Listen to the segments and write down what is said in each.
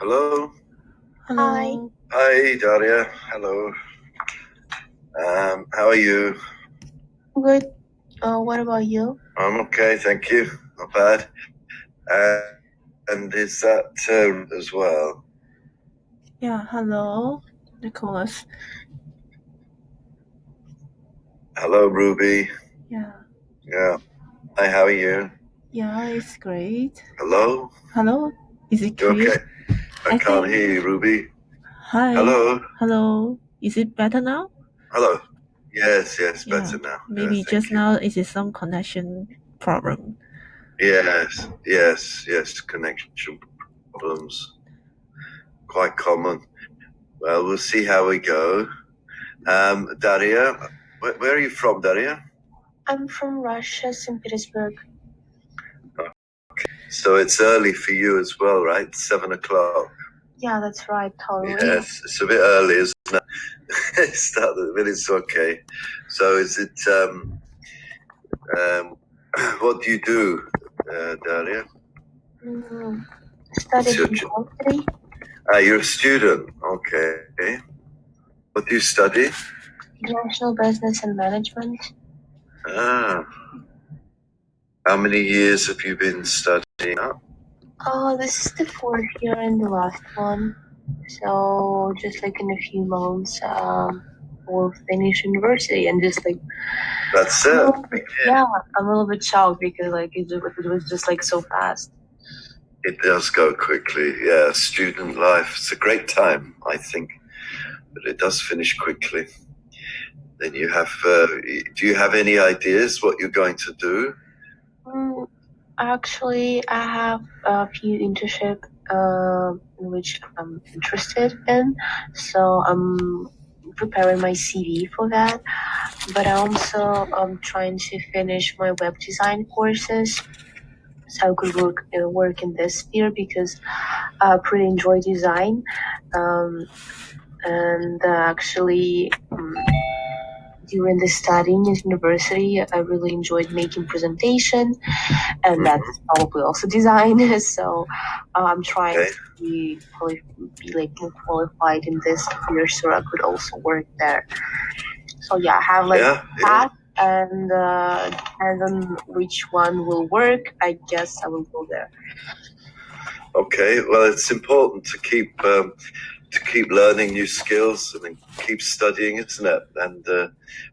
Hello. Hello. Hi, Daria. Hello. How are you? Good. What about you? I'm okay, thank you. Not bad. And is that as well? Yeah, hello, Nicholas. Hello, Ruby. Yeah. Yeah. Hi, how are you? Yeah, it's great. Hello? Hello, is it You clear? okay? I can't hear you, Ruby. Hi. Hello? Hello. Is it better now? Hello. Yes, Yeah. better now. Maybe Thank just you. now it is some connection problem. Yes, connection problems. Quite common. Well, we'll see how we go. Daria, where are you from, Daria? I'm from Russia, St. Petersburg. So it's early for you as well, right? 7 o'clock. Yeah, that's right, totally. Yes, it's a bit early, isn't it? But it's okay. So is it, what do you do, Daria? Studying philosophy. You're a student, okay. What do you study? International business and management. How many years have you been studying up? This is the 4th year and the last one. So just like in a few months, we'll finish university and just like. That's it. Yeah, I'm a little bit shocked because like it was just like so fast. It does go quickly. Yeah, student life. It's a great time, I think, but it does finish quickly. Then you have, do you have any ideas what you're going to do? Actually, I have a few internship in which I'm interested in, so I'm preparing my CV for that. But I also trying to finish my web design courses, so I could work in this sphere because I pretty enjoy design, and actually. During the studying at university, I really enjoyed making presentation, and that's probably also design. So I'm trying to be like more qualified in this year, so I could also work there. So yeah, I have like path, and depends on which one will work. I guess I will go there. Okay, well, it's important to keep learning new skills and keep studying, isn't it? And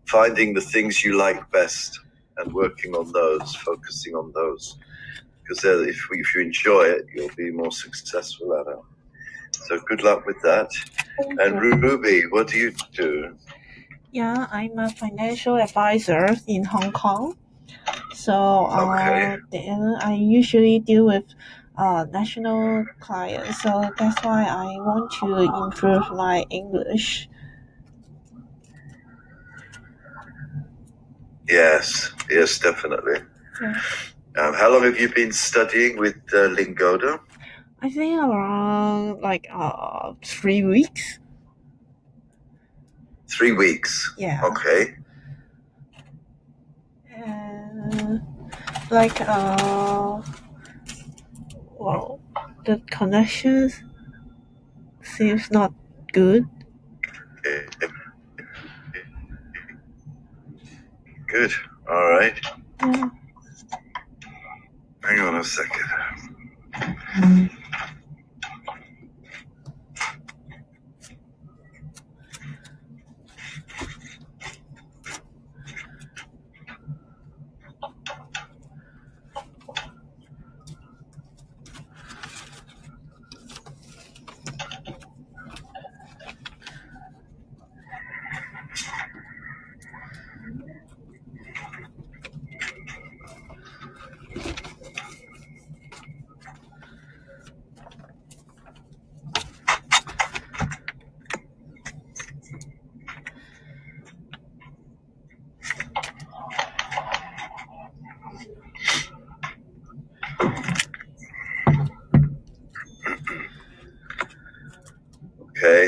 finding the things you like best and working on those, focusing on those. Because if you enjoy it, you'll be more successful at it. So good luck with that. And Ruby, what do you do? Yeah, I'm a financial advisor in Hong Kong. So then I usually deal with national clients. So that's why I want to improve my English. Yes, definitely. Yeah. How long have you been studying with Lingoda? I think around 3 weeks. 3 weeks? Yeah. Okay. And well, the connection seems not good. Good. All right. Yeah. Hang on a second. Okay.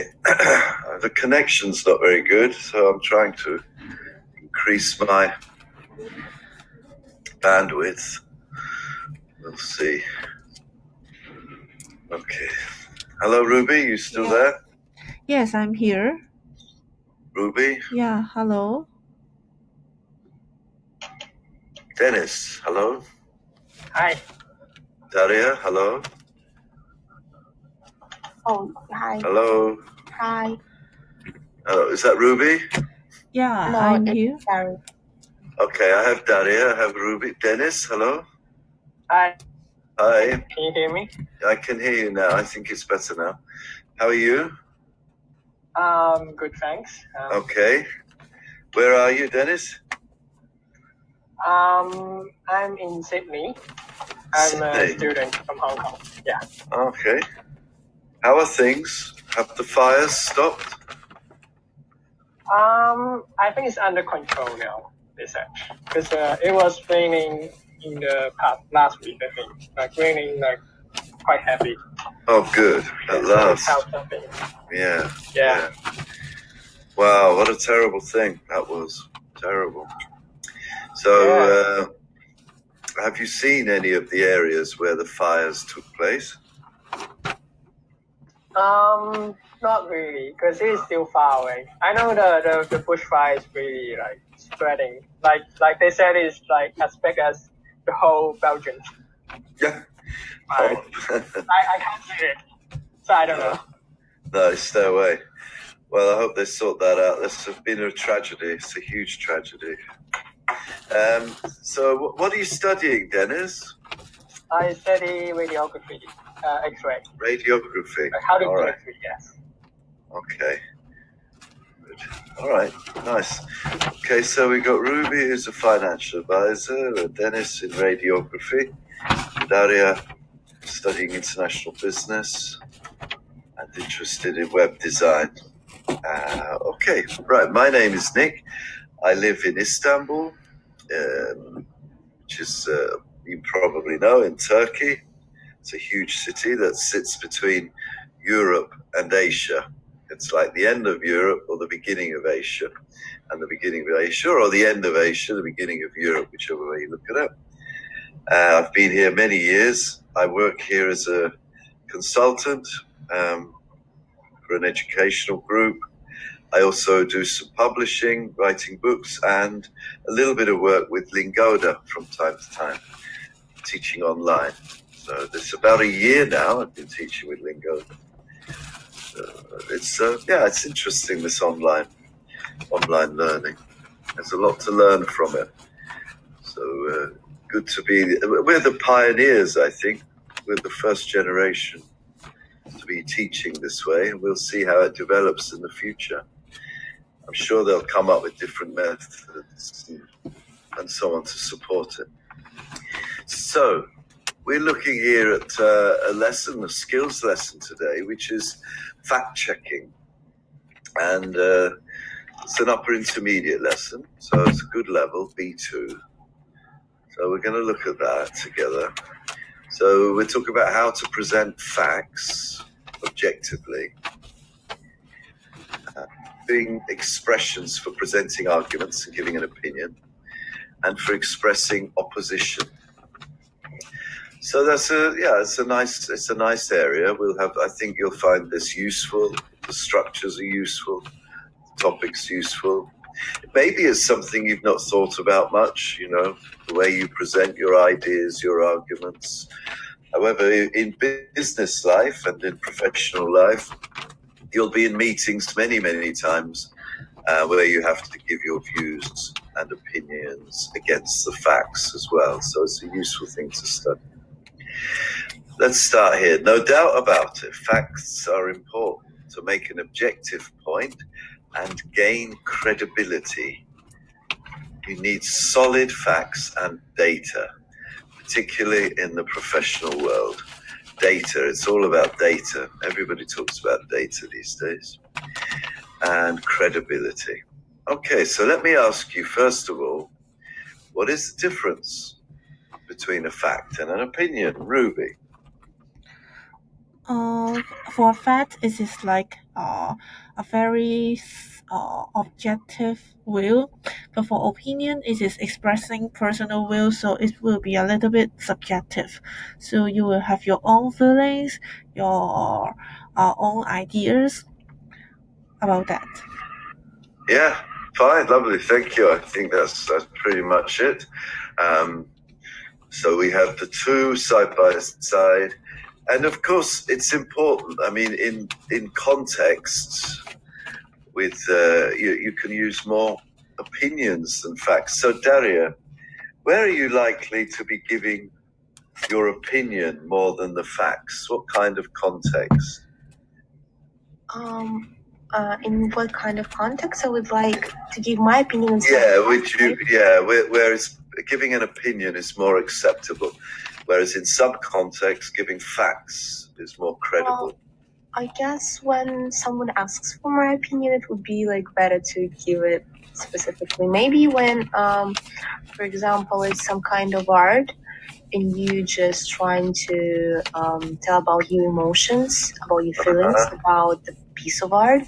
The connection's not very good, so I'm trying to increase my bandwidth. We'll see. Okay. Hello, Ruby. You still there? Yes, I'm here. Ruby? Yeah, hello. Dennis, hello. Hi. Daria, hello. Oh, hi. Hello. Hi. Is that Ruby? Yeah, No, I'm it's here. Gary. Okay, I have Daria, I have Ruby. Dennis, hello. Hi. Hi. Can you hear me? I can hear you now. I think it's better now. How are you? Good, thanks. Okay. Where are you, Dennis? I'm in Sydney. I'm a Sydney. student from Hong Kong. Yeah. Okay. How are things? Have the fires stopped? I think it's under control now. Because it was raining in the last week. I think raining quite heavy. Oh, good. At last. Helped a bit. Yeah. Wow, what a terrible thing that was. Terrible. So, have you seen any of the areas where the fires took place? Not really, because it is still far away. I know the bushfire is really spreading. Like they said, it's as big as the whole Belgium. Yeah. I can't see it, so I don't know. No, stay away. Well, I hope they sort that out. This has been a tragedy. It's a huge tragedy. So, what are you studying, Dennis? I study radiography, X-ray. Radiography. How to do right. X-ray, yes. Okay. Good. All right. Nice. Okay, so we got Ruby, who's a financial advisor, Dennis in radiography, Daria studying international business and interested in web design. Okay, right. My name is Nick. I live in Istanbul, which is, you probably know, in Turkey. It's a huge city that sits between Europe and Asia. It's like the end of Europe or the beginning of Asia, and the beginning of Asia, or the end of Asia, the beginning of Europe, whichever way you look at it. I've been here many years. I work here as a consultant for an educational group. I also do some publishing, writing books, and a little bit of work with Lingoda from time to time, teaching online. So it's about a year now I've been teaching with Lingoda. It's interesting, this online learning. There's a lot to learn from it. So good to be. We're the pioneers, I think. We're the first generation to be teaching this way, and we'll see how it develops in the future. I'm sure they'll come up with different methods and so on to support it. So we're looking here at a skills lesson today, which is fact-checking. And it's an upper intermediate lesson, so it's a good level, B2. So we're going to look at that together. So we're talking about how to present facts objectively, being expressions for presenting arguments and giving an opinion, and for expressing opposition. So it's a nice area. I think you'll find this useful. The structures are useful. The topics useful. Maybe it's something you've not thought about much, the way you present your ideas, your arguments. However, in business life and in professional life, you'll be in meetings many, many times where you have to give your views and opinions against the facts as well. So it's a useful thing to study. Let's start here. No doubt about it. Facts are important to make an objective point and gain credibility. You need solid facts and data, particularly in the professional world. Data, it's all about data. Everybody talks about data these days. And credibility. Okay, so let me ask you, first of all, what is the difference between a fact and an opinion, Ruby? For a fact, it is like a very objective view, but for opinion, it is expressing personal view, so it will be a little bit subjective. So you will have your own feelings, your our own ideas about that. Yeah, fine, lovely, thank you. I think that's pretty much it. So we have the two side by side, and of course it's important. I mean, in contexts, with you can use more opinions than facts. So Daria, where are you likely to be giving your opinion more than the facts? What kind of context? In what kind of context I would like to give my opinion? Whereas giving an opinion is more acceptable, whereas in some contexts, giving facts is more credible. I guess when someone asks for my opinion, it would be like better to give it specifically. Maybe when, for example, it's some kind of art and you just trying to tell about your emotions, about your feelings, about the piece of art,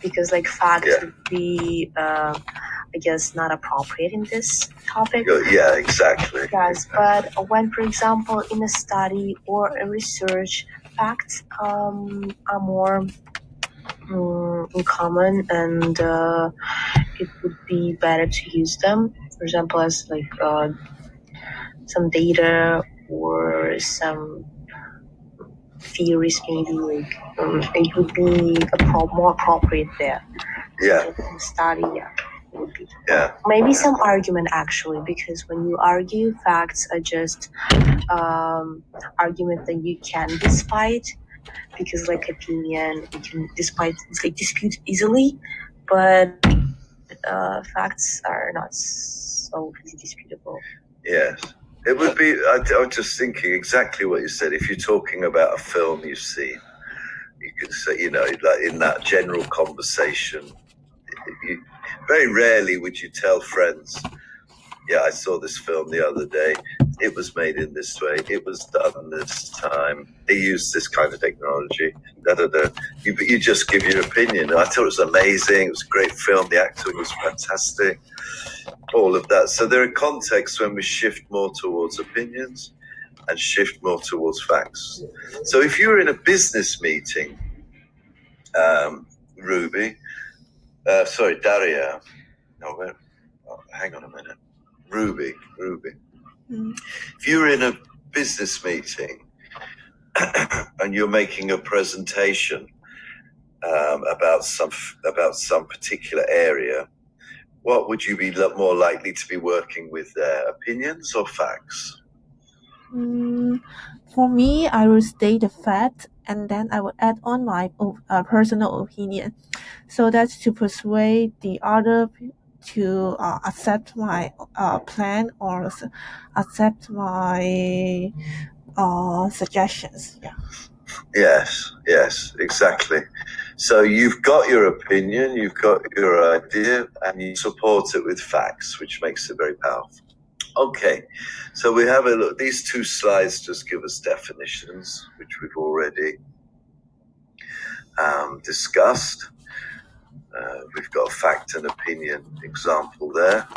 because like facts would be, I guess, not appropriate in this topic. Yeah, exactly. Yes, but when, for example, in a study or a research, facts are more in common, and it would be better to use them, for example, as like some data or some theories, maybe like it would be more appropriate there. Yeah. So in study, would be. Yeah. Maybe some argument actually, because when you argue, facts are just argument that you can despite, because like opinion you can dispute easily, but facts are not so easily disputable. Yes. It would be, I was just thinking exactly what you said. If you're talking about a film you've seen, you could say, like in that general conversation, very rarely would you tell friends, yeah, I saw this film the other day. It was made in this way. It was done this time. They used this kind of technology. You just give your opinion. I thought it was amazing. It was a great film. The acting was fantastic. All of that. So there are contexts when we shift more towards opinions and shift more towards facts. So if you're in a business meeting, Daria. Hang on a minute. Ruby. If you're in a business meeting and you're making a presentation about some particular area, what would you be more likely to be working with there? Opinions or facts? For me, I will state the fact and then I will add on my personal opinion. So that's to persuade the other to accept my plan or accept my suggestions. Yeah. Yes, exactly. So you've got your opinion, you've got your idea, and you support it with facts, which makes it very powerful. Okay, so we have a look. These two slides just give us definitions, which we've already discussed. We've got a fact and opinion example there.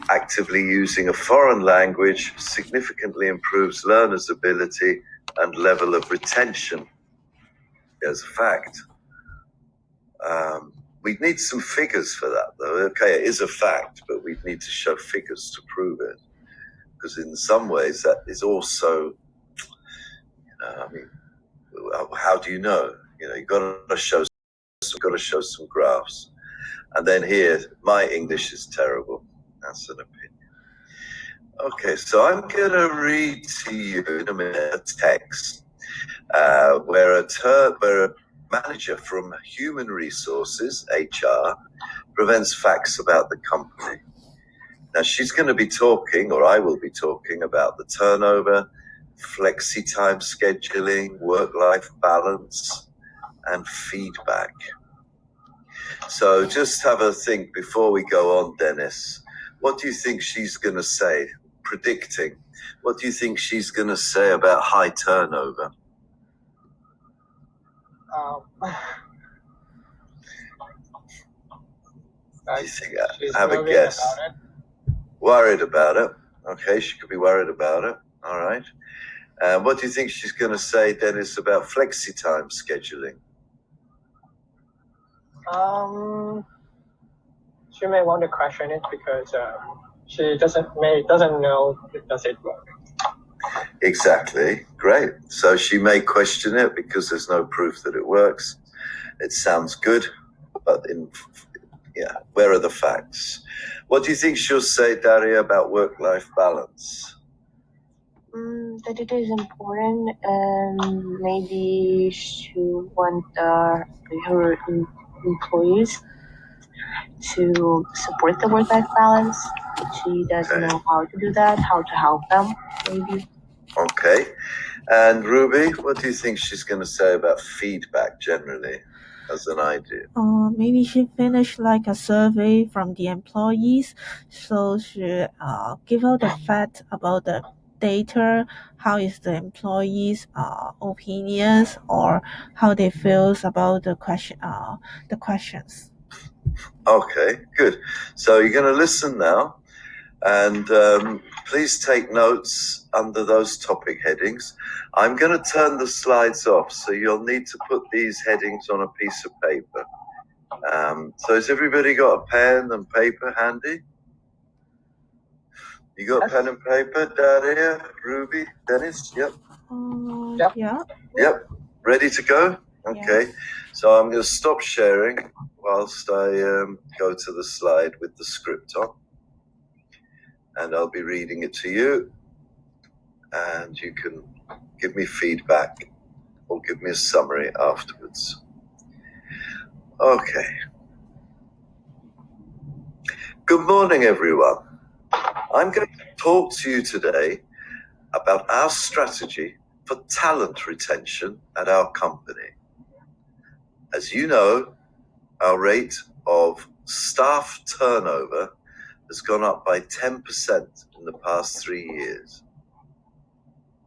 Actively using a foreign language significantly improves learners' ability and level of retention. As a fact. We'd need some figures for that, though. Okay, it is a fact, but we'd need to show figures to prove it. Because in some ways, that is also, how do you know? You've got to show some graphs. And then here, my English is terrible. That's an opinion. Okay, so I'm going to read to you in a minute a text where a manager from Human Resources, HR, presents facts about the company. Now she's going to be talking, or I will be talking, about the turnover, flexi time scheduling, work-life balance, and feedback. So just have a think before we go on, Dennis. What do you think she's going to say? Predicting. What do you think she's going to say about high turnover? I think have a guess. Worried about it. Okay, she could be worried about it. All right. What do you think she's going to say, Dennis, about flexi time scheduling? She may want to question it because she doesn't know does it work. Exactly. Great. So she may question it because there's no proof that it works. It sounds good, but where are the facts? What do you think she'll say, Daria, about work-life balance? That it is important, and maybe she want her employees to support the work-life balance. She doesn't know how to do that, how to help them, maybe. Okay. And Ruby, what do you think she's going to say about feedback generally as an idea? Maybe she finished like a survey from the employees, so she give out the fact about the data, how is the employees' opinions or how they feels about the questions. Okay, good. So you're going to listen now, and please take notes under those topic headings. I'm going to turn the slides off, so you'll need to put these headings on a piece of paper. So has everybody got a pen and paper handy? You got pen and paper, Daria, Ruby, Dennis? Yep. Yep. Yeah. Yep. Ready to go? Okay. Yes. So I'm going to stop sharing whilst I go to the slide with the script on. And I'll be reading it to you. And you can give me feedback or give me a summary afterwards. Okay. Good morning, everyone. I'm going to talk to you today about our strategy for talent retention at our company. As you know, our rate of staff turnover has gone up by 10% in the past 3 years.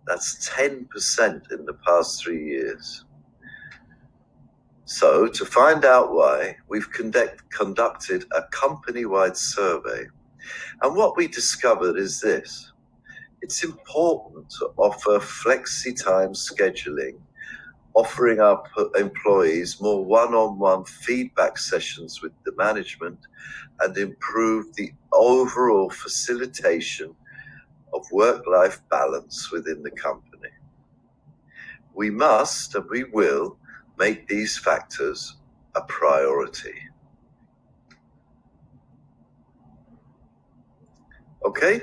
That's 10% in the past 3 years. So to find out why, we've conducted a company-wide survey. And what we discovered is this. It's important to offer flexi-time scheduling, offering our employees more one-on-one feedback sessions with the management, and improve the overall facilitation of work-life balance within the company. We must and we will make these factors a priority. Okay?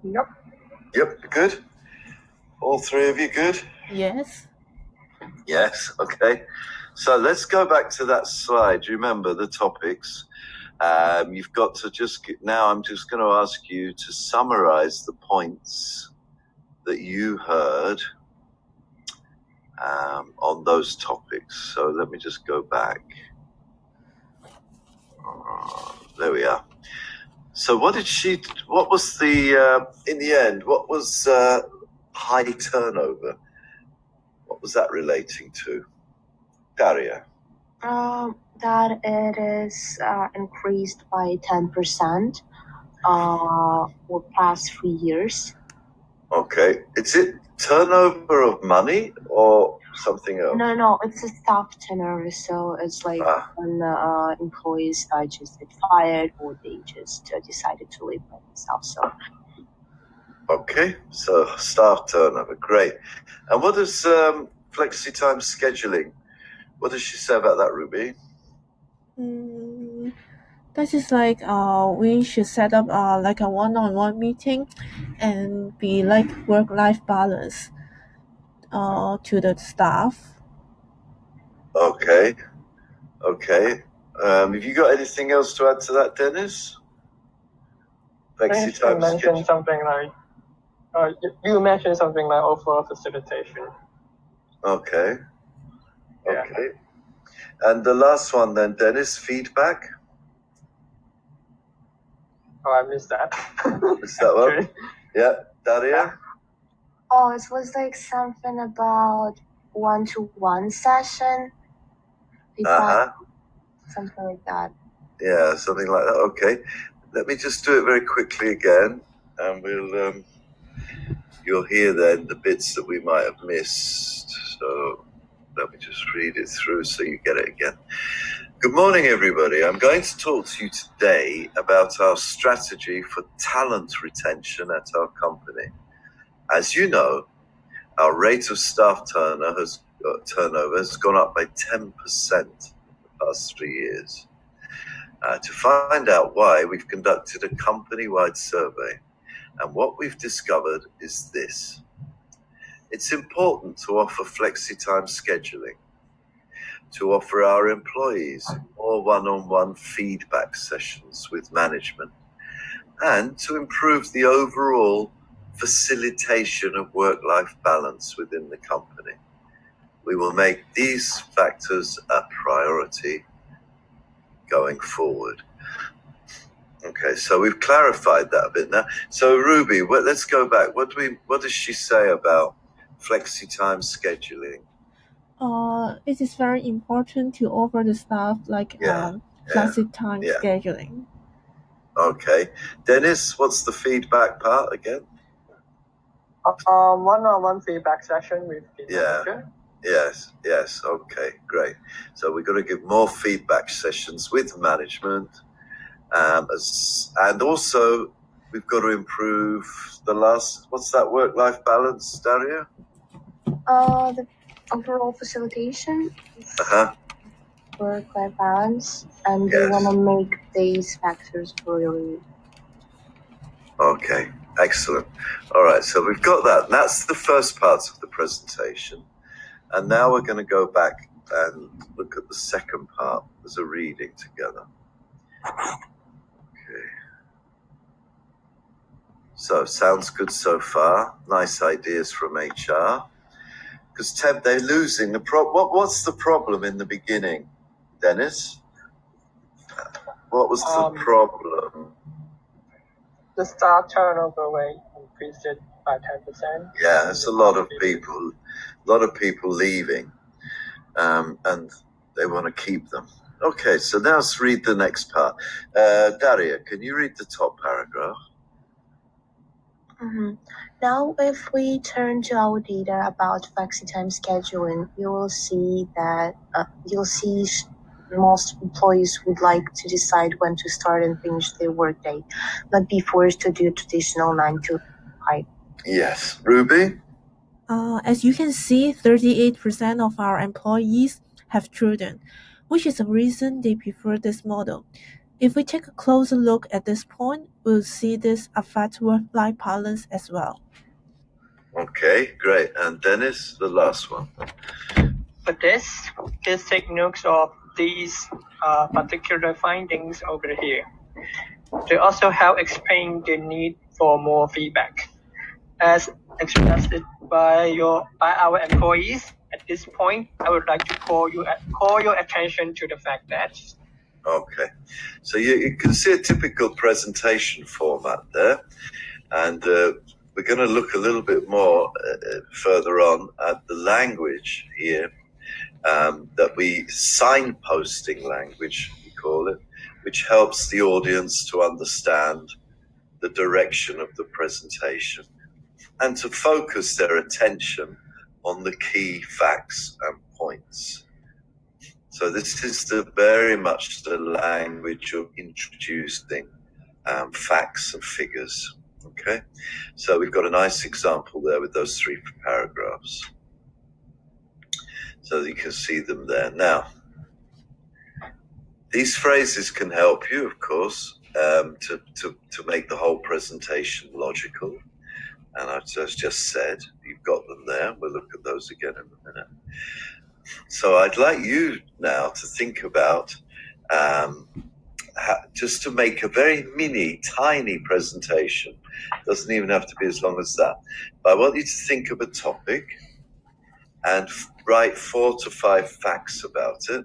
Yep. Yep, good? All three of you good? Yes. Yes, okay. So let's go back to that slide. Do you remember the topics? You've got to now I'm just going to ask you to summarize the points that you heard on those topics. So let me just go back. There we are. So what was in the end, what was high turnover? What was that relating to? Daria? That it is increased by 10% for past 3 years. Okay. Is it turnover of money or something else? No, it's a staff turnover. So it's like when employees just get fired or they just decided to leave by themselves. So. Okay, so staff turnover, great. And what does flexi-time scheduling, what does she say about that, Ruby? That is like we should set up like a one-on-one meeting and be like work-life balance to the staff. Okay. Have you got anything else to add to that, Dennis? You mentioned something like overall facilitation. Okay. And the last one then, Dennis, feedback? Oh, I missed that. Is that one? Yeah, Daria? Oh, it was like something about one-to-one session. Something like that. Yeah, something like that. Okay. Let me just do it very quickly again. and you'll hear then the bits that we might have missed. So let me just read it through so you get it again. Good morning, everybody. I'm going to talk to you today about our strategy for talent retention at our company. As you know, our rate of staff turnover has gone up by 10% in the past 3 years. To find out why, we've conducted a company-wide survey, and what we've discovered is this. It's important to offer flexi-time scheduling, to offer our employees more one-on-one feedback sessions with management, and to improve the overall facilitation of work-life balance within the company. We will make these factors a priority going forward. Okay, so we've clarified that a bit now. So Ruby, let's go back. What does she say about flexi-time scheduling? It is very important to offer the staff flexi-time scheduling. Okay. Dennis, what's the feedback part again? One-on-one feedback session with the manager. Yes. Okay, great. So we've got to give more feedback sessions with management. And also we've got to improve what's that work-life balance, Daria? The overall facilitation, work-life balance, and we want to make these factors really. Okay, excellent. All right, so we've got that. That's the first part of the presentation. And now we're going to go back and look at the second part as a reading together. Okay. So, sounds good so far. Nice ideas from HR. Because they're losing the what's the problem in the beginning, Dennis? What was the problem? The staff turnover rate increased it by 10%. Yeah, there's a lot of people leaving, and they want to keep them. Okay, so now let's read the next part. Daria, can you read the top paragraph? Mm-hmm. Now, if we turn to our data about flexi-time scheduling, you will see that most employees would like to decide when to start and finish their workday, not be forced to do traditional 9 to 5. Yes. Ruby? As you can see, 38% of our employees have children, which is the reason they prefer this model. If we take a closer look at this point, we'll see this affect work-life balance as well. Okay, great. And Dennis, the last one. But please take notes of these particular findings over here. They also help explain the need for more feedback. As expressed by our employees, at this point, I would like to call your attention to the fact that. Okay, so you can see a typical presentation format there, and we're going to look a little bit more further on at the language here, signposting language, we call it, which helps the audience to understand the direction of the presentation and to focus their attention on the key facts and points. So this is very much the language of introducing facts and figures. Okay, so we've got a nice example there with those 3 paragraphs. So you can see them there. Now, these phrases can help you, of course, to make the whole presentation logical. And I've just said, you've got them there. We'll look at those again in a minute. So I'd like you now to think about just to make a very tiny presentation. Doesn't even have to be as long as that. But I want you to think of a topic and write 4 to 5 facts about it.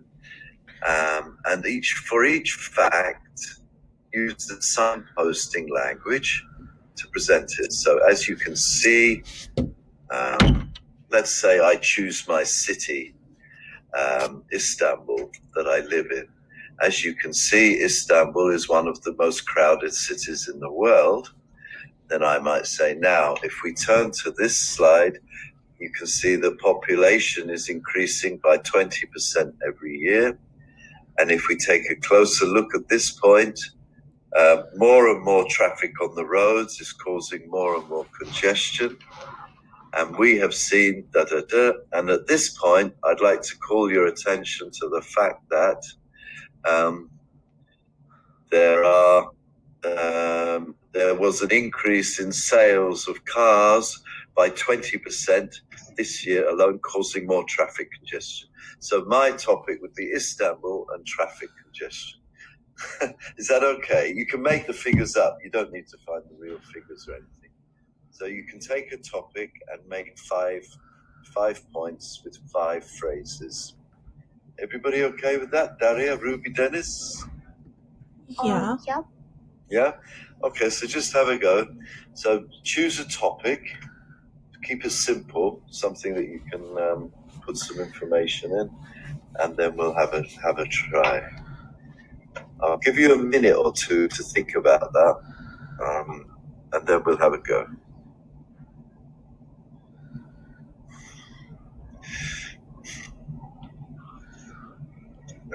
And for each fact, use the signposting language to present it. So as you can see, let's say I choose my city, Istanbul, that I live in. As you can see, Istanbul is one of the most crowded cities in the world. then I might say, now, if we turn to this slide, you can see the population is increasing by 20% every year. And if we take a closer look at this point, more and more traffic on the roads is causing more and more congestion. And we have seen and at this point, I'd like to call your attention to the fact that there was an increase in sales of cars by 20% this year alone, causing more traffic congestion. So my topic would be Istanbul and traffic congestion. Is that okay? You can make the figures up. You don't need to find the real figures or anything. So you can take a topic and make five points with 5 phrases. Everybody okay with that? Daria, Ruby, Dennis? Yeah. Yeah. Yeah? Okay, so just have a go. So choose a topic. Keep it simple, something that you can put some information in, and then we'll have a try. I'll give you a minute or two to think about that, and then we'll have a go.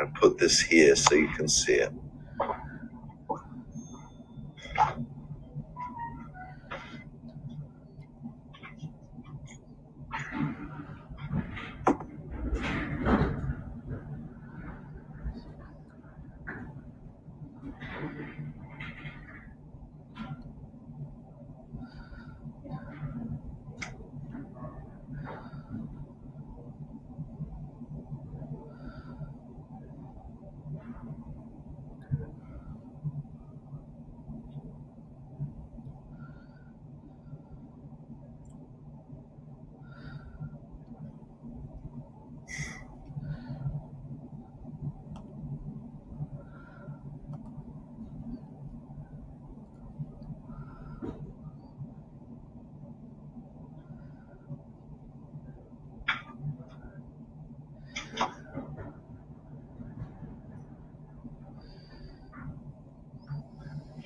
I'll put this here so you can see it.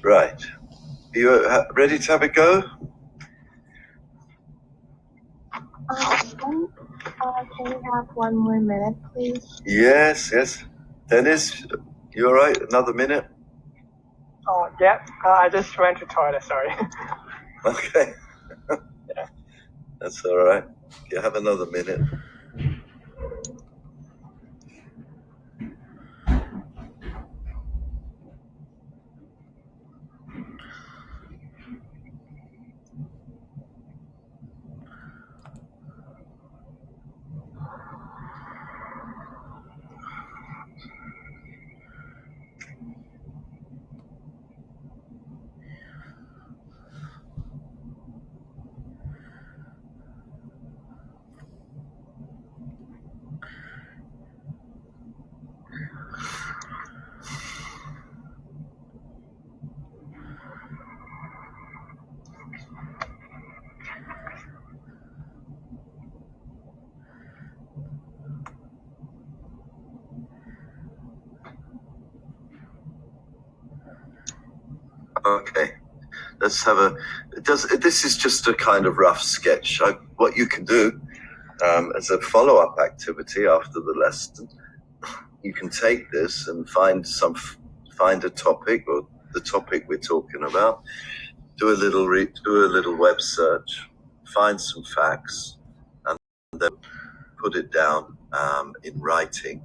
Right. Are you ready to have a go? Can we have 1 more minute, please? Yes. Dennis, you all right? Another minute? Oh, yeah. I just went to toilet, sorry. Okay. Yeah. That's all right. You have another minute. Okay. Let's have this is just a kind of rough sketch. What you can do as a follow-up activity after the lesson, you can take this and find a topic or the topic we're talking about. Do a little web search, find some facts, and then put it down in writing,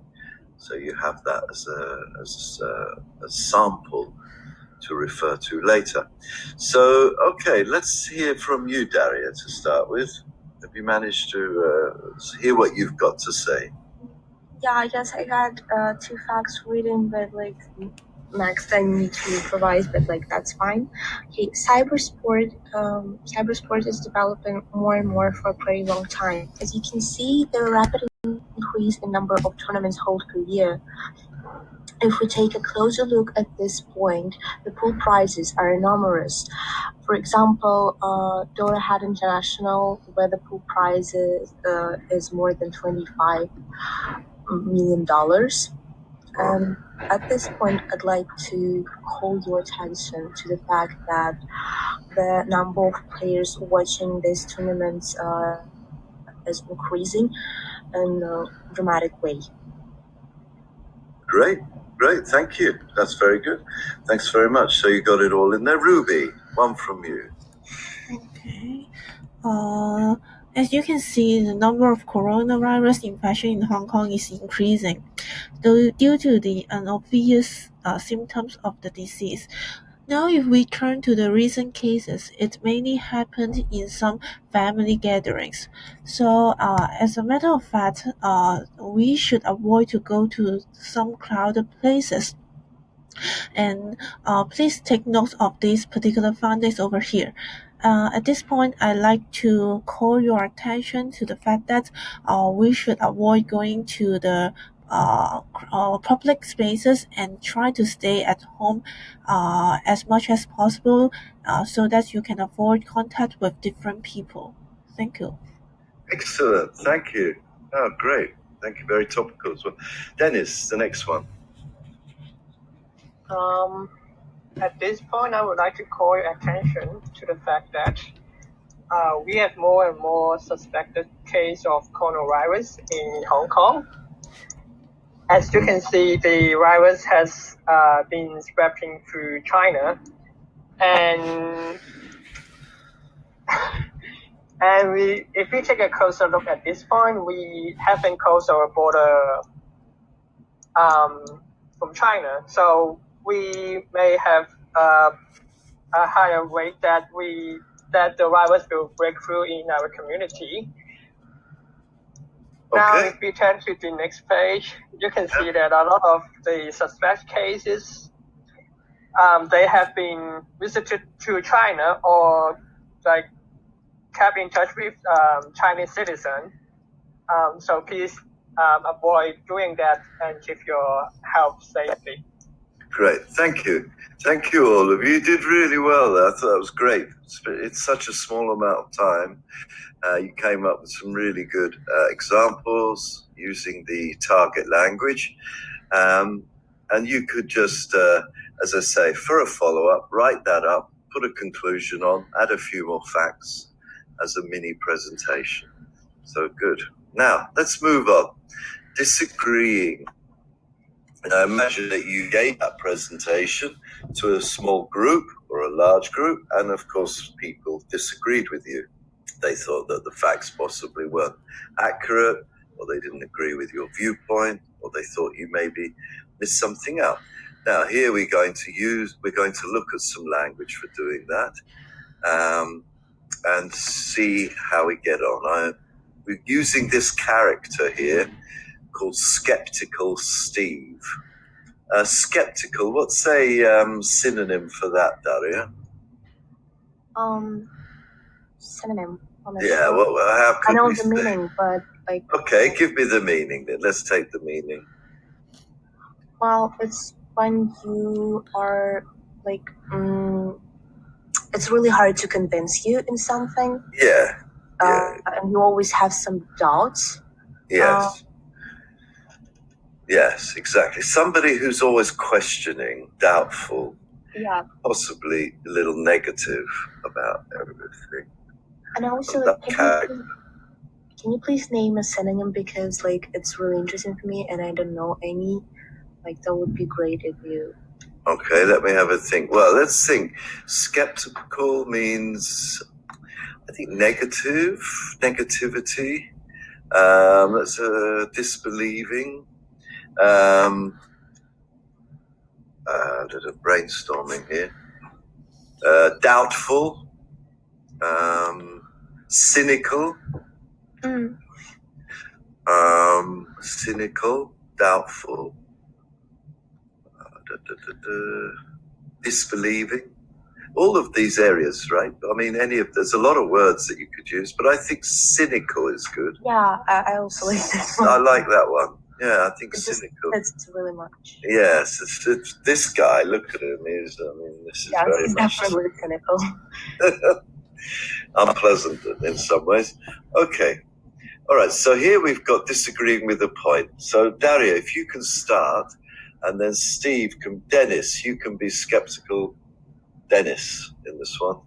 so you have that as a sample to refer to later. So, okay, let's hear from you, Daria, to start with. Have you managed to hear what you've got to say? Yeah, I guess I got 2 facts written, but next I need to improvise, but that's fine. Okay, cybersport is developing more and more for a pretty long time. As you can see, there are rapidly increase the number of tournaments held per year. If we take a closer look at this point, the pool prizes are enormous. For example, Doha Hat International, where the pool prize is more than $25 million. at this point, I'd like to call your attention to the fact that the number of players watching these tournaments is increasing in a dramatic way. Great, thank you. That's very good. Thanks very much. So you got it all in there. Ruby, one from you. Okay. As you can see, the number of coronavirus infection in Hong Kong is increasing due to the unobvious symptoms of the disease. Now, if we turn to the recent cases, it mainly happened in some family gatherings. So, as a matter of fact, we should avoid to go to some crowded places. And please take note of these particular findings over here. At this point, I'd like to call your attention to the fact that we should avoid going to the public spaces and try to stay at home as much as possible so that you can avoid contact with different people. Thank you. Excellent. Thank you. Oh, great. Thank you. Very topical as well. Dennis, the next one. At this point, I would like to call your attention to the fact that we have more and more suspected case of coronavirus in Hong Kong. As you can see, the virus has been spreading through China, and if we take a closer look at this point, we haven't closed our border from China, so we may have a higher rate that the virus will break through in our community. Okay. Now, if we turn to the next page, you can see that a lot of the suspect cases, they have been visited to China or like kept in touch with Chinese citizens. So please avoid doing that and keep your health safely. Great. Thank you. Thank you, all of you. You did really well. I thought that was great. It's such a small amount of time. You came up with some really good examples using the target language. And you could just, as I say, for a follow-up, write that up, put a conclusion on, add a few more facts as a mini presentation. So good. Now, let's move on. Disagreeing. Imagine that you gave that presentation to a small group or a large group, and of course, people disagreed with you. They thought that the facts possibly weren't accurate, or they didn't agree with your viewpoint, or they thought you maybe missed something out. Now, here we're going to look at some language for doing that, and see how we get on. We're using this character here called Skeptical Steve. Skeptical, what's a synonym for that, Daria? Synonym. Yeah, well, how could I know we the say? meaning, but like. Okay, give me the meaning then. Let's take the meaning. Well, it's when you are like, it's really hard to convince you in something. Yeah. And you always have some doubts. Yes. Yes, exactly. Somebody who's always questioning, doubtful, possibly a little negative about everything. And also, like, can you please name a synonym, because like it's really interesting for me and I don't know any. Like, that would be great if you. Okay, let me have a think. Well, let's think. Skeptical means, I think, negativity. That's disbelieving. Brainstorming here. Doubtful. Cynical. Cynical, doubtful. Disbelieving. All of these areas, right? I mean, there's a lot of words that you could use, but I think cynical is good. Yeah, I also like this one. I like that one. Yeah, I think cynical. It's really much. Yes, it's this guy. Look at him. This is very much definitely cynical. unpleasant in some ways. Okay. All right. So here we've got disagreeing with the point. So Daria, if you can start And then Dennis, you can be skeptical Dennis in this one.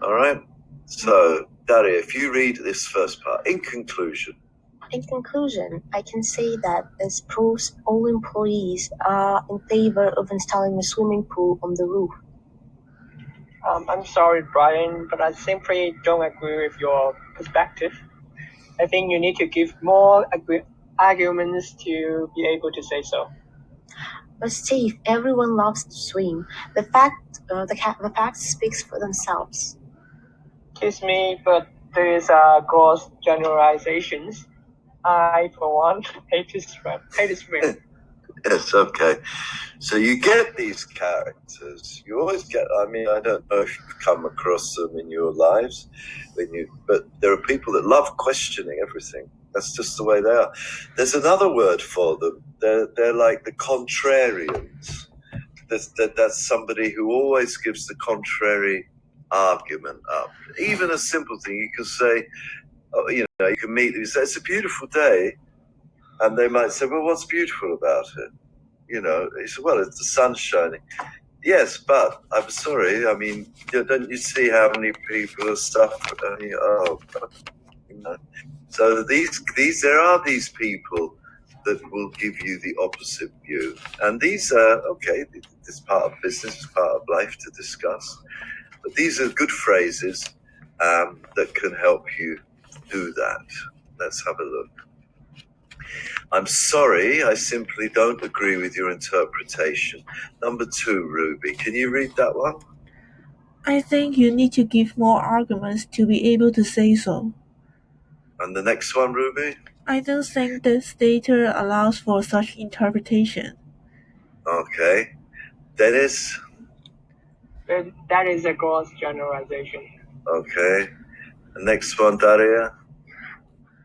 All right? So, Daria, if you read this first part, in conclusion, I can say that this proves all employees are in favor of installing a swimming pool on the roof. I'm sorry, Brian, but I simply don't agree with your perspective. I think you need to give more arguments to be able to say so. But Steve, everyone loves to swim. The facts speaks for themselves. Excuse me, but there is gross generalizations. I, for one, hate to swim. Yes, okay. So you get these characters. You always get, I mean, I don't know if you've come across them in your lives, but there are people that love questioning everything. That's just the way they are. There's another word for them. They're like the contrarians. That's somebody who always gives the contrary argument up. Even a simple thing, you can say, oh, you can meet them, you say, it's a beautiful day. And they might say, well, what's beautiful about it? You say, well, it's the sun shining. Yes, but I'm sorry. I mean, don't you see how many people are suffering? So there are these people that will give you the opposite view, and these are okay. This is part of business, it's part of life to discuss. But these are good phrases that can help you do that. Let's have a look. I'm sorry, I simply don't agree with your interpretation. Number 2, Ruby, can you read that one? I think you need to give more arguments to be able to say so. And the next one, Ruby? I don't think this data allows for such interpretation. Okay. Dennis? That is a gross generalization. Okay. The next one, Daria?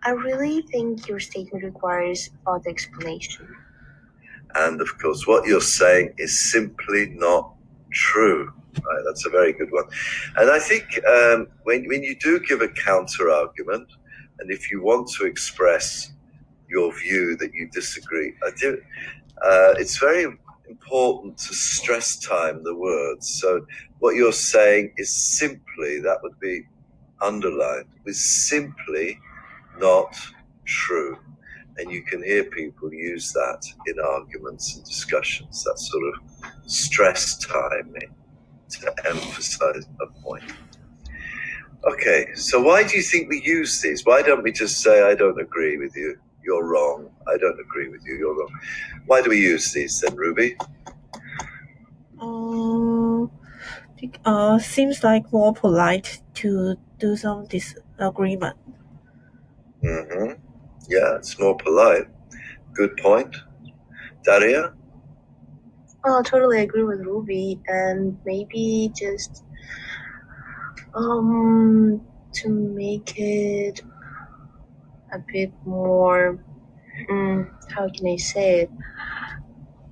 I really think your statement requires further explanation. And of course, what you're saying is simply not true. Right, that's a very good one. And I think when you do give a counter argument, and if you want to express your view that you disagree, it's very important to stress time the words. So what you're saying is simply, that would be underlined, is simply not true. And you can hear people use that in arguments and discussions, that sort of stress timing to emphasize a point. Okay, so why do you think we use these? Why don't we just say, I don't agree with you, you're wrong, I don't agree with you, you're wrong? Why do we use these then, Ruby? Seems like more polite to do some disagreement. Mm-hmm. Yeah, it's more polite. Good point. Daria? I totally agree with Ruby, and maybe just to make it a bit more, how can I say it?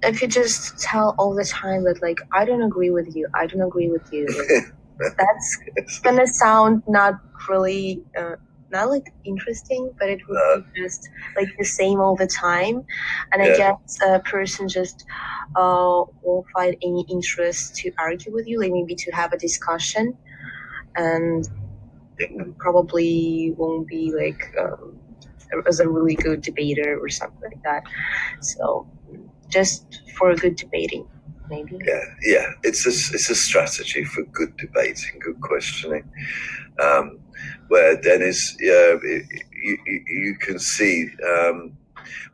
If you just tell all the time that, like, I don't agree with you, that's gonna sound not really, not like interesting, but it would be just like the same all the time. And I guess a person just won't find any interest to argue with you, like maybe to have a discussion, and probably won't be like as a really good debater or something like that. So just for good debating, maybe. Yeah. It's a strategy for good debating, good questioning. Where Dennis, you can see.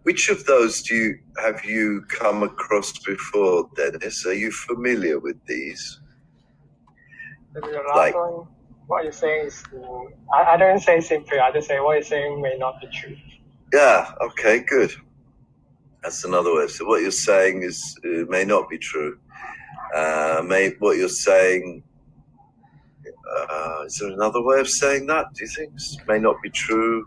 Which of those have you come across before, Dennis? Are you familiar with these? The last one, what you're saying is, I don't say simply, I just say what you're saying may not be true. Yeah, okay, good. That's another way. So what you're saying may not be true. What you're saying, is there another way of saying that, do you think? May not be true.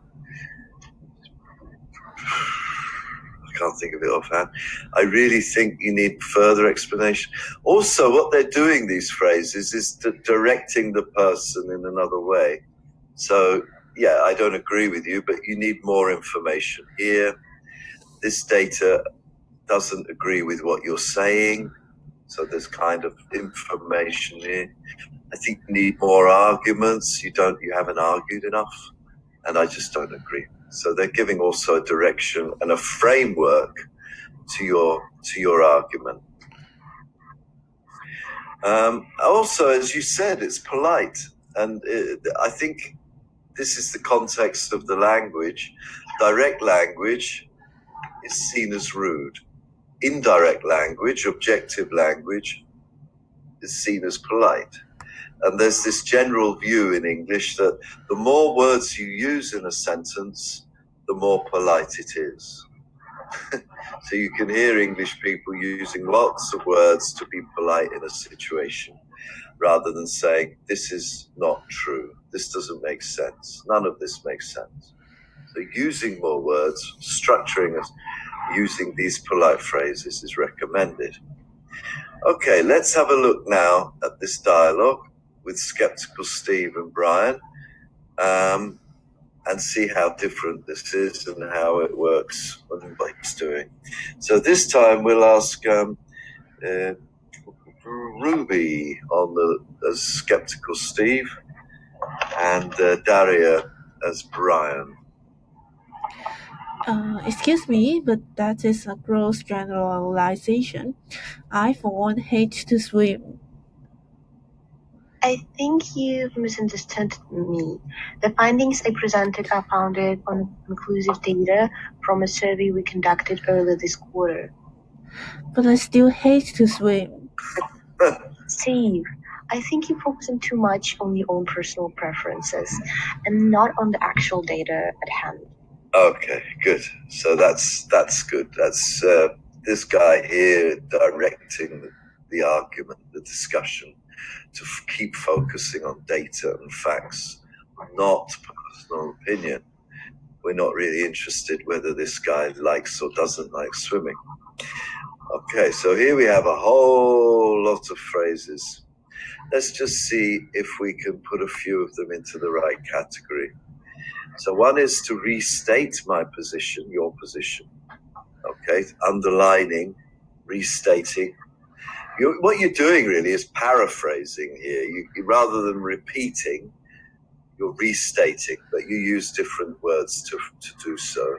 I can't think of it offhand. I really think you need further explanation. Also, what they're doing, these phrases, is directing the person in another way. So, yeah, I don't agree with you, but you need more information here. This data doesn't agree with what you're saying. So there's kind of information here. I think you need more arguments. You haven't argued enough, and I just don't agree. So they're giving also a direction and a framework to your argument. Also, as you said, it's polite, and I think this is the context of the language. Direct language is seen as rude. Indirect language, objective language, is seen as polite. And there's this general view in English that the more words you use in a sentence, the more polite it is. So you can hear English people using lots of words to be polite in a situation, rather than saying, this is not true, this doesn't make sense, none of this makes sense. So using more words, structuring us, using these polite phrases is recommended. Okay, let's have a look now at this dialogue with Skeptical Steve and Brian, and see how different this is and how it works and what he's doing. So this time we'll ask Ruby as Skeptical Steve and Daria as Brian. Excuse me, but that is a gross generalization. I, for one, hate to swim. I think you've misunderstood me. The findings I presented are founded on conclusive data from a survey we conducted earlier this quarter. But I still hate to swim. Steve, I think you're focusing too much on your own personal preferences and not on the actual data at hand. Okay, good. So that's good. That's this guy here directing the argument, the discussion, to keep focusing on data and facts, not personal opinion. We're not really interested whether this guy likes or doesn't like swimming. Okay, so here we have a whole lot of phrases. Let's just see if we can put a few of them into the right category. So one is to restate my position, your position. Okay, underlining, restating. What you're doing really is paraphrasing here. Rather than repeating, you're restating, but you use different words to do so.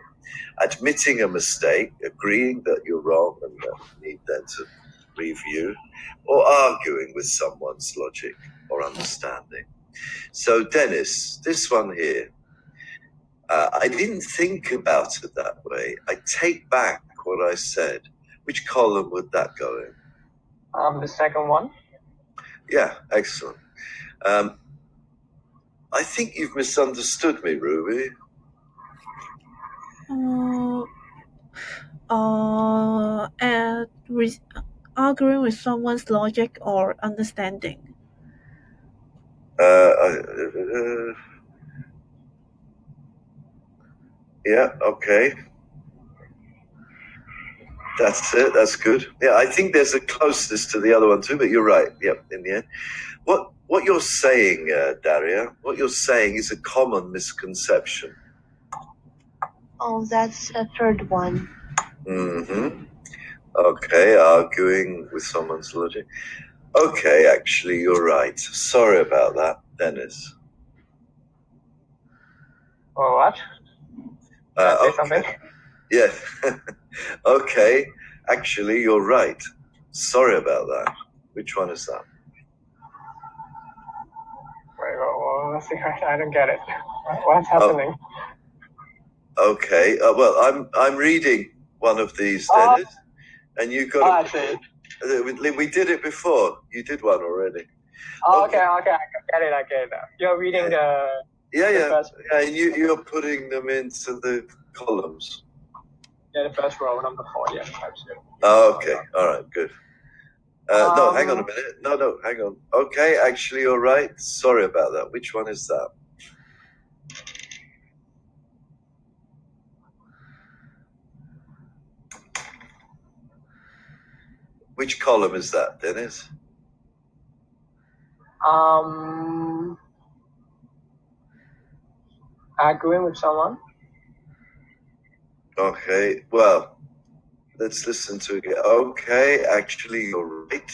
Admitting a mistake, agreeing that you're wrong and that you need then to review, or arguing with someone's logic or understanding. So Dennis, this one here, I didn't think about it that way. I take back what I said. Which column would that go in? The second one. Yeah, excellent. I think you've misunderstood me, Ruby. Arguing with someone's logic or understanding. Yeah, okay. That's it. That's good. Yeah, I think there's a closeness to the other one too, but you're right. Yep, in the end. What you're saying, Daria, what you're saying is a common misconception. Oh, that's a third one. Mm-hmm. Okay, arguing with someone's logic. Okay, actually, you're right. Sorry about that, Dennis. Or what? Can I say something? Yeah. Okay, actually, you're right. Sorry about that. Which one is that? Wait, let's see. I don't get it. What's happening? Okay. Well, I'm reading one of these, Dennis, and you got. I see. We did it before. You did one already. Okay. I get it. You're reading the. Yeah. First, yeah. You're putting them into the columns. Yeah, the first row, number 4. Yeah. Okay. All right. Good. No, hang on a minute. No, hang on. Okay, actually, you're right. Sorry about that. Which one is that? Which column is that, Dennis? Arguing with someone. Okay, well, Let's listen to it again. Okay, actually, you're right.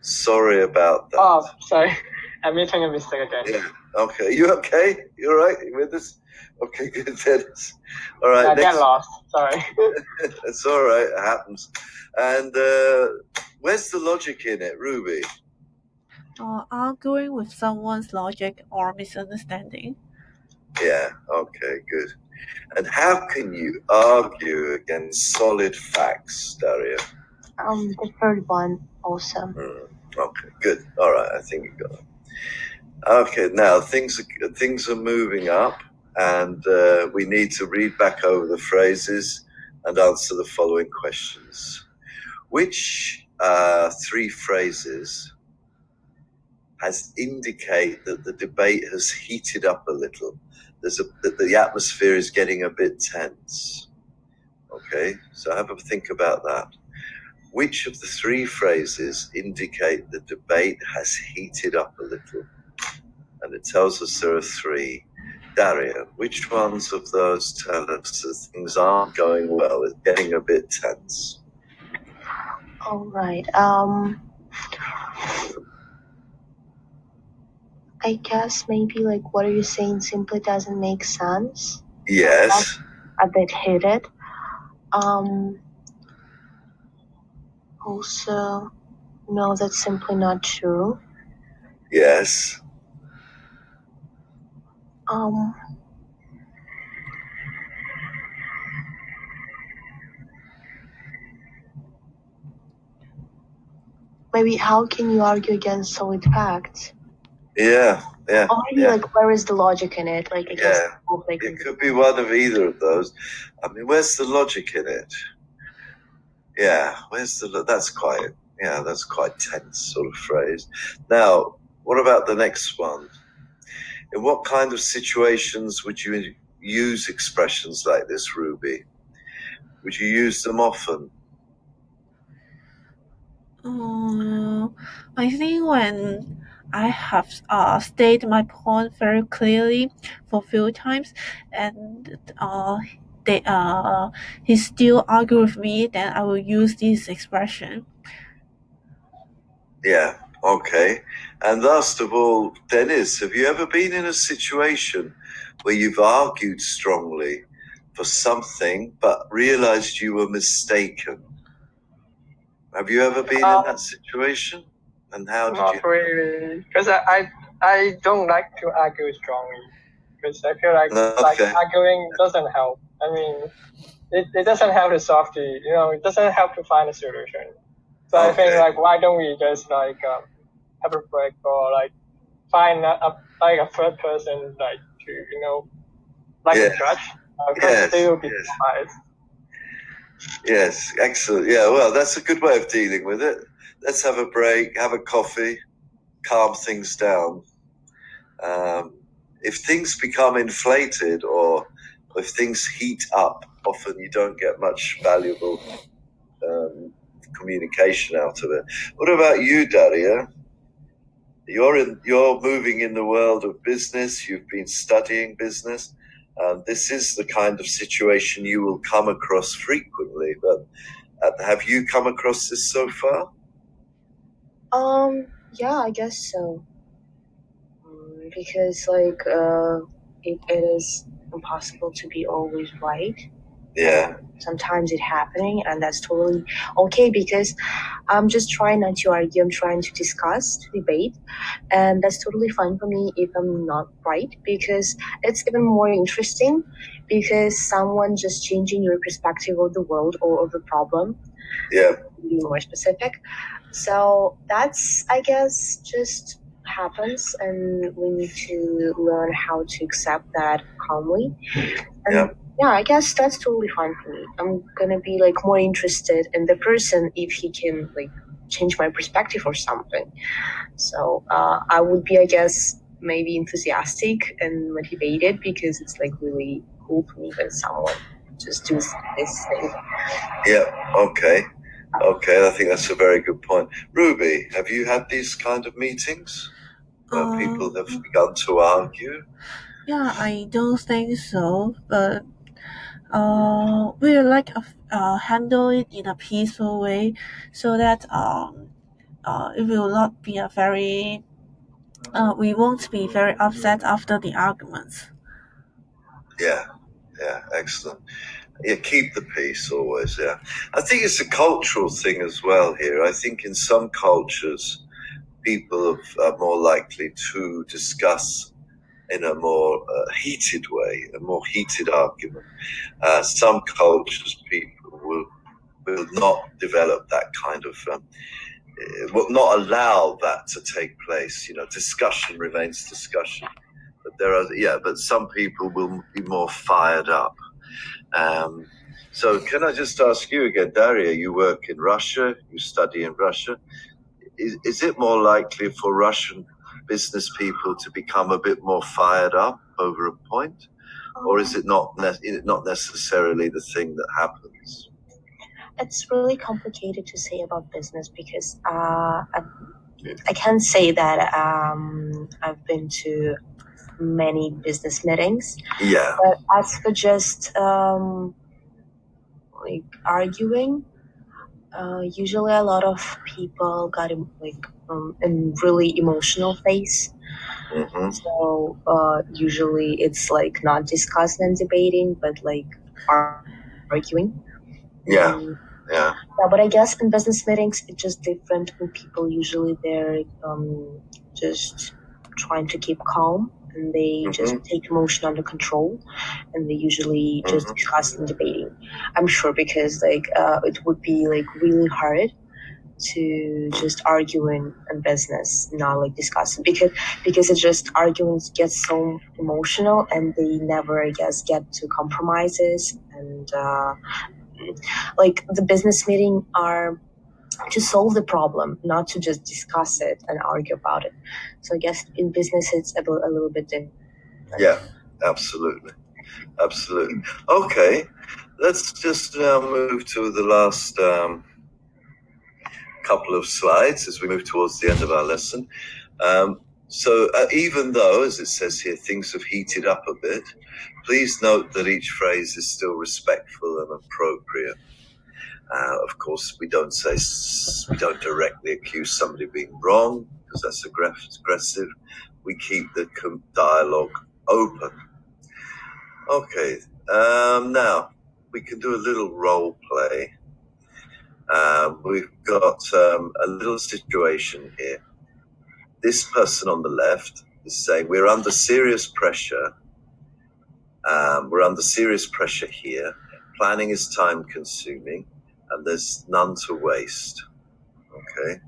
Sorry about that. Oh, sorry. I'm making a mistake again. Yeah. Okay. You okay? You all right? You with us? Okay, good, Dennis. All right. I get lost. Sorry. It's all right. It happens. And where's the logic in it, Ruby? Arguing with someone's logic or misunderstanding. Yeah. Okay. Good. And how can you argue against solid facts, Daria? The third one also. Okay. Good. All right. I think you got it. Okay. Now things are moving up, and we need to read back over the phrases and answer the following questions. Which 3 phrases indicate that the debate has heated up a little? That the atmosphere is getting a bit tense. Okay, so have a think about that. Which of the 3 phrases indicate the debate has heated up a little? And it tells us there are 3. Daria, which ones of those tell us that things aren't going well? It's getting a bit tense. All right. I guess maybe like what are you saying simply doesn't make sense. Yes. A bit heated. Also, no, that's simply not true. Yes. Maybe how can you argue against solid facts? Yeah. Or maybe like where is the logic in it? Like I guess it could be one of either of those. I mean, where's the logic in it? Yeah, that's quite tense sort of phrase. Now, what about the next one? In what kind of situations would you use expressions like this, Ruby? Would you use them often? I think when I have stated my point very clearly for a few times, and he still argue with me, then I will use this expression. Yeah. Okay. And last of all, Dennis, have you ever been in a situation where you've argued strongly for something but realized you were mistaken? Have you ever been in that situation? And how did you? Not really, because I don't like to argue strongly, because I feel like arguing doesn't help. I mean, it doesn't help to solve it doesn't help to find a solution. So I think like why don't we just like have a break or like find a third person like to a judge, because they will be biased. Yes, excellent. Yeah, well, that's a good way of dealing with it. Let's have a break, have a coffee, calm things down. If things become inflated or if things heat up, often you don't get much valuable communication out of it. What about you, Daria? You're moving in the world of business. You've been studying business. This is the kind of situation you will come across frequently. But have you come across this so far? Yeah, I guess so. Because like it is impossible to be always right. Yeah. Sometimes it's happening, and that's totally okay, because I'm just trying not to argue. I'm trying to discuss, to debate, and that's totally fine for me if I'm not right, because it's even more interesting, because someone just changing your perspective of the world or of the problem. Yeah. To be more specific. So that's, I guess, just happens, and we need to learn how to accept that calmly. And yeah, I guess that's totally fine for me. I'm gonna be like more interested in the person if he can like change my perspective or something. So I would be, I guess, maybe enthusiastic and motivated, because it's like really cool for me when someone just does this thing. Yeah. Okay. Okay, I think that's a very good point. Ruby, have you had these kind of meetings where people have begun to argue? Yeah, I don't think so, but we like handle it in a peaceful way, so that it will not be a very we won't be very upset after the arguments. Yeah, excellent. Yeah, keep the peace always. Yeah, I think it's a cultural thing as well here. I think in some cultures, people are more likely to discuss in a more heated way, a more heated argument. Some cultures, people will not develop that kind of, will not allow that to take place. Discussion remains discussion. But some people will be more fired up. So can I just ask you again, Daria, you work in Russia, you study in Russia. Is it more likely for Russian business people to become a bit more fired up over a point? Or is it not necessarily the thing that happens? It's really complicated to say about business because I can't say that I've been to many business meetings. Yeah. But as for just arguing, usually a lot of people got in really emotional phase. Mm-hmm. So usually it's like not discussing and debating, but like arguing. Yeah. Yeah, but I guess in business meetings it's just different. When people usually they're just trying to keep calm and they just take emotion under control, and they usually just discuss and debating. I'm sure because it would be like really hard to just argue in business, not like discussing, because it's just arguments get so emotional and they never, I guess, get to compromises, and like the business meeting are to solve the problem, not to just discuss it and argue about it. So I guess in business it's a little bit different. Yeah, absolutely. Okay, let's just now move to the last couple of slides as we move towards the end of our lesson. So even though, as it says here, things have heated up a bit, please note that each phrase is still respectful and appropriate. Of course, we don't directly accuse somebody of being wrong because that's aggressive. We keep the dialogue open. Okay, now we can do a little role play. We've got a little situation here. This person on the left is saying we're under serious pressure. We're under serious pressure here. Planning is time consuming and there's none to waste. Okay.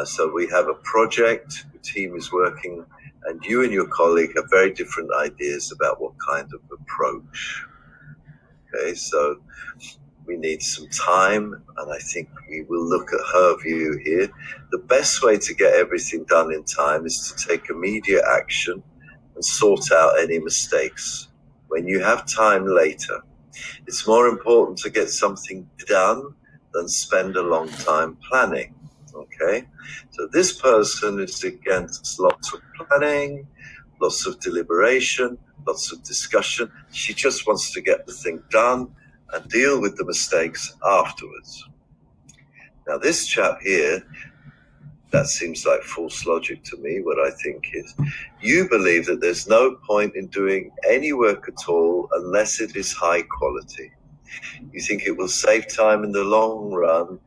So we have a project, the team is working, and you and your colleague have very different ideas about what kind of approach. Okay, so we need some time, and I think we will look at her view here. The best way to get everything done in time is to take immediate action and sort out any mistakes. When you have time later, it's more important to get something done than spend a long time planning. Okay, so this person is against lots of planning, lots of deliberation, lots of discussion. She just wants to get the thing done and deal with the mistakes afterwards. Now this chap here, that seems like false logic to me. What I think is, you believe that there's no point in doing any work at all unless it is high quality. You think it will save time in the long run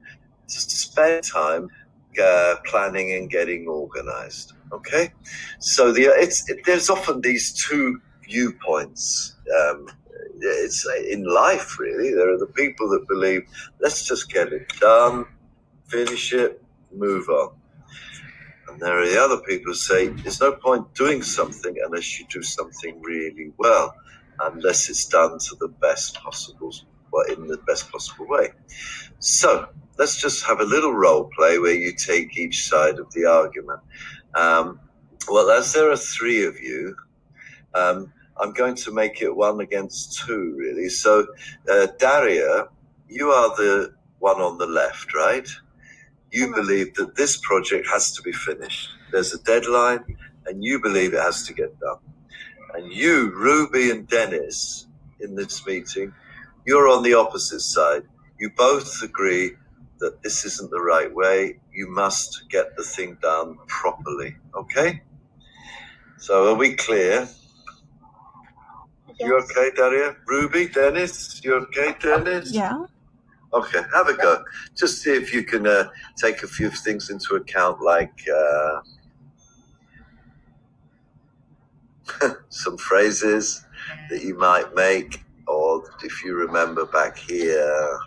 to spend time planning and getting organized. Okay, so there's often these two viewpoints. It's in life, really. There are the people that believe, let's just get it done, finish it, move on. And there are the other people who say, there's no point doing something unless you do something really well, unless it's done to the best possible, in the best possible way. So let's just have a little role play where you take each side of the argument. Well, as there are three of you, I'm going to make it 1 against 2, really. So, Daria, you are the one on the left, right? You believe that this project has to be finished. There's a deadline, and you believe it has to get done. And you, Ruby and Dennis, in this meeting. You're on the opposite side. You both agree that this isn't the right way. You must get the thing done properly. Okay? So are we clear? Yes. You okay, Daria? Ruby, Dennis? You okay, Dennis? Yeah. Okay, have a go. Just see if you can take a few things into account, like some phrases that you might make, or if you remember back here,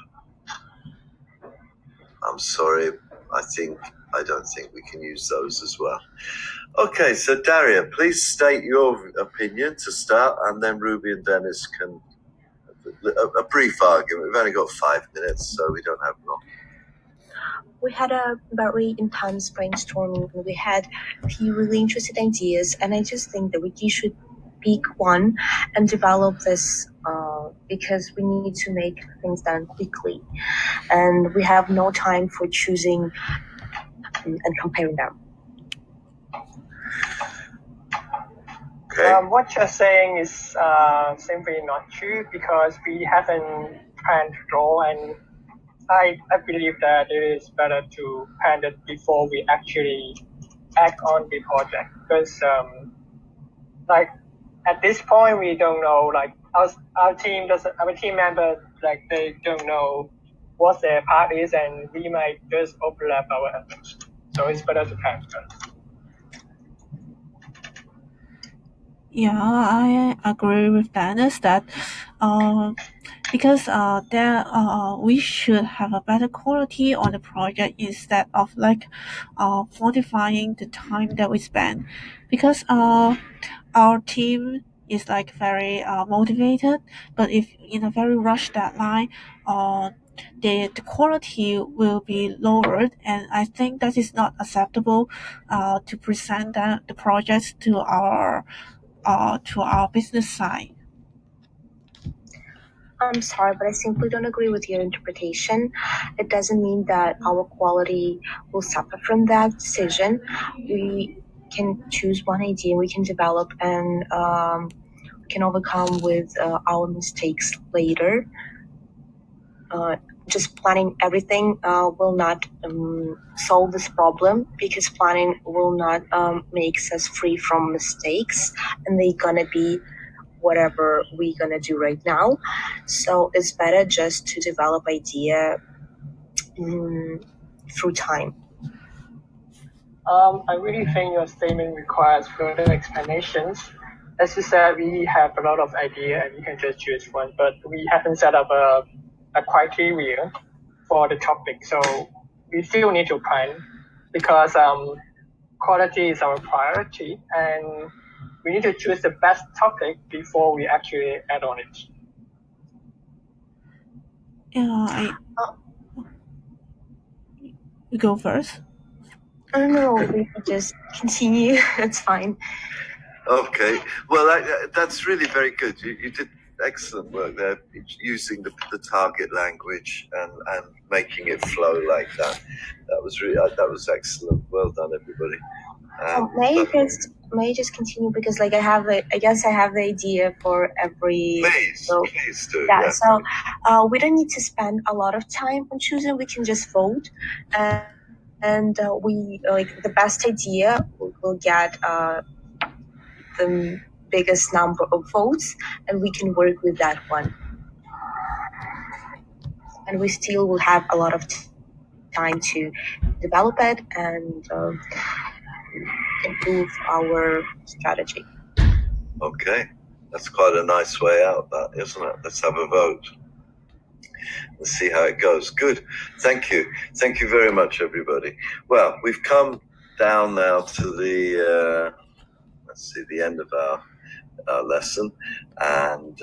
I'm sorry, I don't think we can use those as well. Okay, so Daria, please state your opinion to start, and then Ruby and Dennis can a brief argument. We've only got 5 minutes, so we don't have long. We had a very intense brainstorming, and we had a few really interesting ideas, and I just think that we should pick one and develop this because we need to make things done quickly, and we have no time for choosing and comparing them. Okay. What you're saying is simply not true, because we haven't planned at all, and I believe that it is better to plan it before we actually act on the project, because like at this point we don't know, like our team member, like they don't know what their part is, and we might just overlap our efforts. So it's better to plan first. Yeah, I agree with Dennis that because we should have a better quality on the project instead of modifying the time that we spend, because our team is like very motivated, but if in a very rushed deadline, the quality will be lowered, and I think that is not acceptable to present the projects to our business side. I'm sorry, but I simply don't agree with your interpretation. It doesn't mean that our quality will suffer from that decision. We can choose one idea, we can develop, and we can overcome with our mistakes later. Just planning everything will not solve this problem, because planning will not make us free from mistakes, and they're gonna be whatever we're gonna do right now. So it's better just to develop idea through time. I really think your statement requires further explanations. As you said, we have a lot of ideas and we can just choose one, but we haven't set up a criteria for the topic. So we still need to plan, because quality is our priority, and we need to choose the best topic before we actually add on it. Yeah, you go first. I don't know, we can just continue. It's fine. Okay. Well, that's really very good. You did excellent work there, using the target language and making it flow like that. That was really that was excellent. Well done, everybody. May I just continue, because I guess I have the idea for every. Please do. Yeah. So we don't need to spend a lot of time on choosing. We can just vote, and we the best idea will get the biggest number of votes, and we can work with that one. And we still will have a lot of time to develop it and improve our strategy. Okay. That's quite a nice way out, that, isn't it? Let's have a vote. Let's see how it goes. Good. Thank you. Thank you very much, everybody. Well, we've come down now to the the end of our lesson, and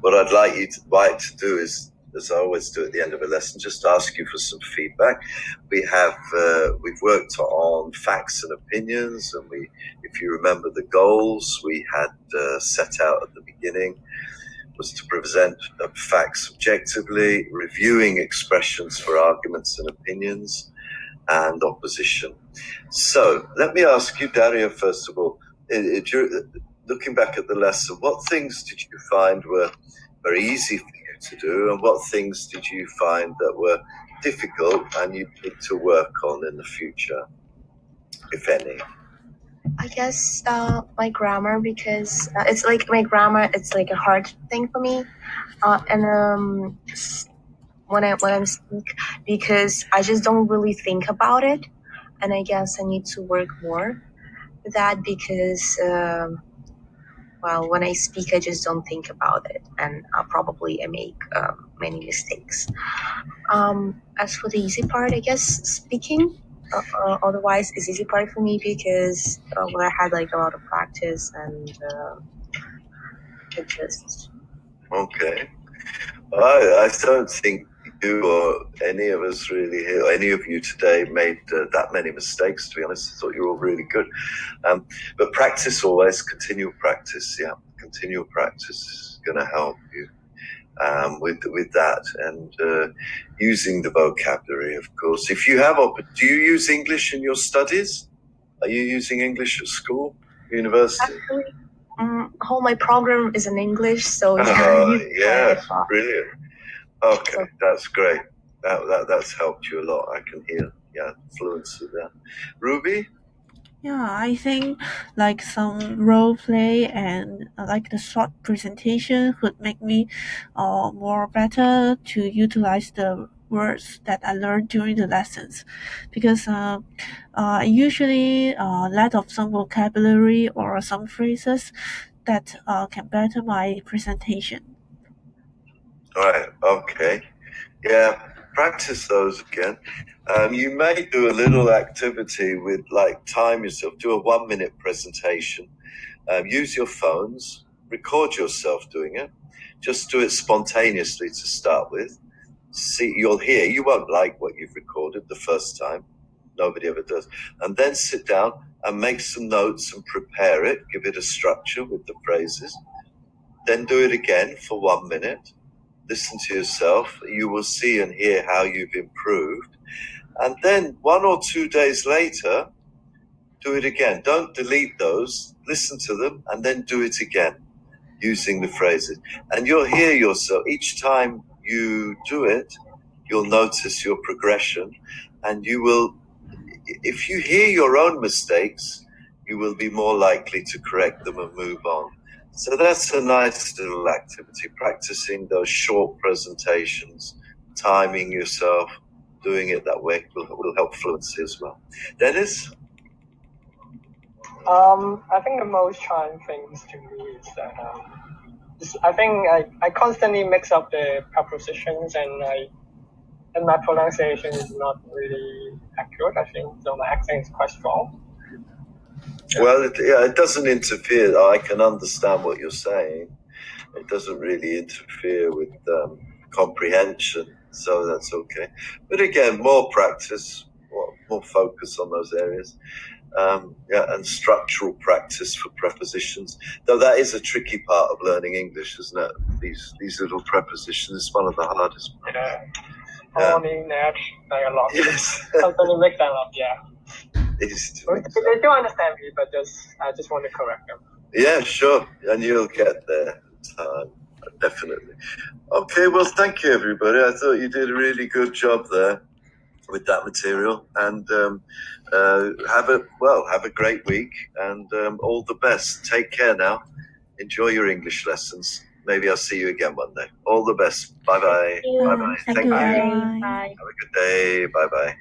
what I'd like to do is, as I always do at the end of a lesson, just ask you for some feedback. We've worked on facts and opinions, and if you remember the goals we had set out at the beginning, was to present facts objectively, reviewing expressions for arguments and opinions, and opposition. So let me ask you, Daria, first of all, looking back at the lesson, what things did you find were very easy for you to do, and what things did you find that were difficult and you need to work on in the future, if any? I guess my grammar, because it's like my grammar. It's like a hard thing for me, and when I speak, because I just don't really think about it, and I guess I need to work more with that because well, when I speak, I just don't think about it, and probably I make many mistakes. As for the easy part, I guess speaking. Otherwise, it's easy part for me because well, I had like a lot of practice and it just. Okay. I don't think you or any of us really here, any of you today made that many mistakes, to be honest. I thought you were all really good. But practice always, continual practice. Yeah, continual practice is going to help you with that, and using the vocabulary, of course. If you have, do you use English in your studies? Are you using English at school, university? Actually, whole my program is in English, so yeah, brilliant. Okay, that's great. That's helped you a lot. I can hear, fluency there. Ruby? Yeah, I think like some role play and like the short presentation would make me more better to utilize the words that I learned during the lessons, because I usually lack of some vocabulary or some phrases that can better my presentation. Right, okay. Yeah, practice those again. You may do a little activity with like time yourself, do a 1-minute presentation, use your phones, record yourself doing it, just do it spontaneously to start with. See, you'll hear, you won't like what you've recorded the first time. Nobody ever does. And then sit down and make some notes and prepare it, give it a structure with the phrases. Then do it again for 1 minute. Listen to yourself. You will see and hear how you've improved. And then 1 or 2 days later, do it again. Don't delete those. Listen to them and then do it again using the phrases. And you'll hear yourself. Each time you do it, you'll notice your progression, and you will, if you hear your own mistakes, you will be more likely to correct them and move on. So that's a nice little activity, practicing those short presentations, timing yourself, doing it that way will help fluency as well. Dennis? I think the most trying things to me is that I think I constantly mix up the prepositions and my pronunciation is not really accurate. I think so. My accent is quite strong. Well, it doesn't interfere. I can understand what you're saying. It doesn't really interfere with comprehension, so that's okay. But again, more practice, more focus on those areas. And structural practice for prepositions. Though that is a tricky part of learning English, isn't it? These little prepositions is one of the hardest parts. Morning, Nash, like a lot. Yes. Sometimes mix them up, yeah. They do understand me, but I just want to correct them. Yeah, sure. And you'll get there in time, definitely. Okay, well, thank you, everybody. I thought you did a really good job there with that material, and have a great week, and all the best. Take care now. Enjoy your English lessons. Maybe I'll see you again one day. All the best. Bye bye. Thank you. Thank you. Bye. Bye. Have a good day. Bye bye.